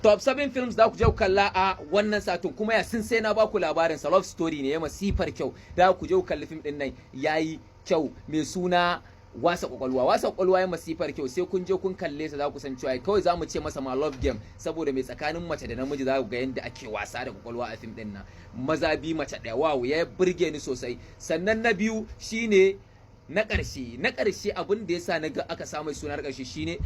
Top 7 films da ku je ku kalla a wannan satin, kuma ya sun sai na ba ku labarin sa, love story ne ya masifar kyau, da ku je ku kalli film din nan yayi kyau, mai suna wasa kwakwalwa ya masifar kyau, sai kun je kun kalle sa za ku san cewa kawai za mu ce masa ma love game, saboda mai tsakanin mace da namiji za ku ga yadda ake wasa da kwakwalwa a film din nan, maza bi mace ɗaya, wow ya burge ni sosai. Sannan na biyu shine na ƙarshe abin da yasa na ga aka samu sunar ƙarshe shine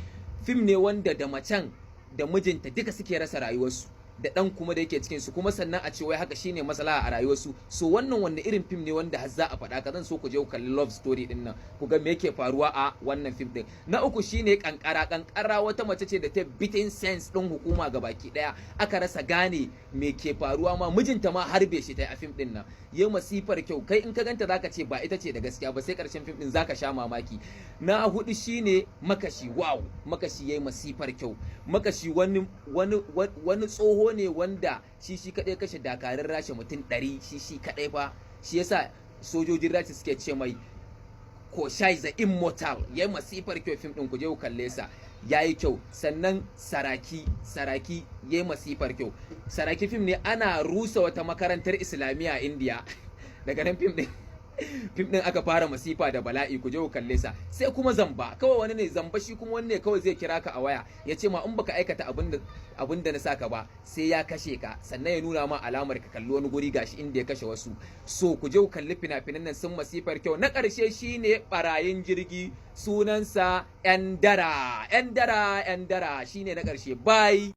film ne wanda da macen da mijinta duka suke rasa rayuwarsu, da dan kuma da yake cikin su, kuma sannan a ce wai haka shine maslaha a rayuwarsu. So wannan wanne irin film ne wanda har za a faɗa ka, zan so ku je ku kalli love story din nan ku ga me yake faruwa a wannan film din. Na uku shine kankara wata mace ce da ta beating sense din hukuma gabaki daya, aka rasa gane me ke faruwa, ma mijinta ma harbe shi ta a film din nan, yayi masifar kyau, kai in ka ganta zaka ce ba ita ce da gaskiya ba, sai karshen film din zaka sha mamaki. Na hudu shine makashi, wow makashi yayi masifar kyau. Makashi wani tsoho ne wanda shi kadai kashe dakarun Rasha mutum 100 shi kadai fa, shi yasa sojojin Rasha suke ce mai Koshai the Immortal. Yayi masifar kyau film din, ku je ku kalle sa yayi kyau. Sannan Saraki yayi masifar kyau. Saraki film ne ana rusa wata makarantar Islamiyya a India daga nan film din aka fara masifa da bala'i, ku je ku kalle sa. Sai kuma Zamba, kawai wani ne Zamba, shi kuma wani ne kawai zai kira ka a waya ya ce ma in baka aikata abin da na saka ba sai ya kashe ka, sannan ya nuna ma alamar ka kalli wani guri gashi inda ya kashe wasu. So ku je ku kalli fina-finan nan sun masifar kyau. Na ƙarshe shine Barayin Jirgi, sunansa yan dara shine na ƙarshe. Bye.